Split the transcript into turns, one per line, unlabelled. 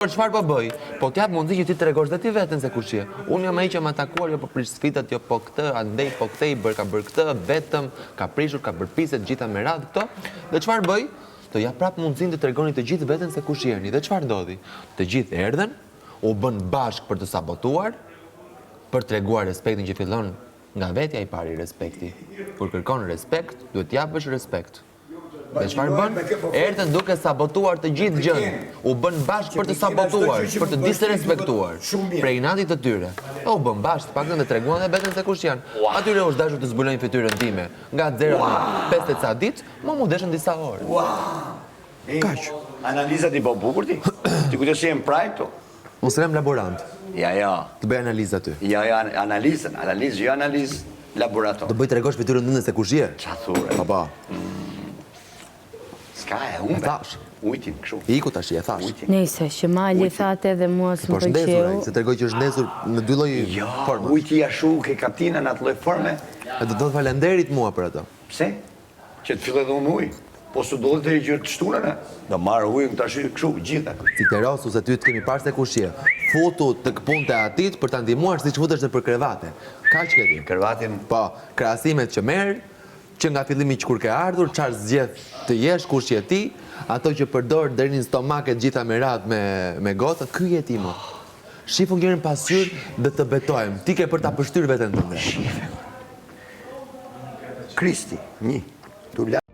Çfarë po bëj? Po t'jap mundësi që ti tregosh dhe ti veten se kush je. Unë jam ai që më takuar, jo po prish sfidat, jo po këtë, andej po këtë ka bër këtë, vetëm ka prishur, ka bërë pise të gjitha me radhë këto. Dhe çfarë bëj? Të jap prap mundësinë të tregoni të gjithë veten se kush jeni. Dhe çfarë ndodhi? Të gjithë erdhen, u bën bashk për të sabotuar, për treguar respektin që fillon nga vetja i pari respekti. Kur kërkon respekt, duhet t'japësh respekt. Dhe çfarë bën? Erdhën duke sabotuar të gjithë gjën. U bën bashkë për të sabotuar, për të disrespektuar. Prej inatit të tyre. U bën bashkë, pak të treguan dhe veten se kush janë. Atyre u dashur të zbulojnë fytyrën time. Nga 0 në 5 ca ditë, mu deshën disa orë. Kaq.
Analizat i bë bukur ti? Ti kujto si jem praj këtu?
Mos jam laborant.
Ja.
Të bëj analizë aty.
Ja, analizë, jo analizë laborator.
Të bëj tregosh fytyrën tënde se kush je.
Qa thure?
Pa.
Ska e humbe.
Thash.
Ujtin, kështu.
Iku tash e thash.
Nejse, që mali thate dhe mua së
Po
më
është ndezur ai,
pëlqeu.
se tregoj që është ndezur në dy lloj forma.
Ujti jashu ke kaptina në atë lloj forme.
E do të falenderit mua për ato.
Pse? Që të filloj dhe unë ujë. Po su do të gjë të shtunën e? Do marrë ujën tash kështu, gjitha.
Si të rosu se ty të kemi parë se kush je. Futu të këpunte atit për ta ndihmuar siç futesh nëpër krevate. Kaq ke ti.
Krevatin.
Po, krahasimet që merr, që nga fillimi që kur ke ardhur, çfarë zgjedh të jesh, kush je ti, ato që përdor deri në stomaket gjitha me radhë me gota, ky je ti më. Shifu njërin pas syr dhe të betojmë. Ti ke për ta pështyr veten tënde.
Kristi, një. Tu la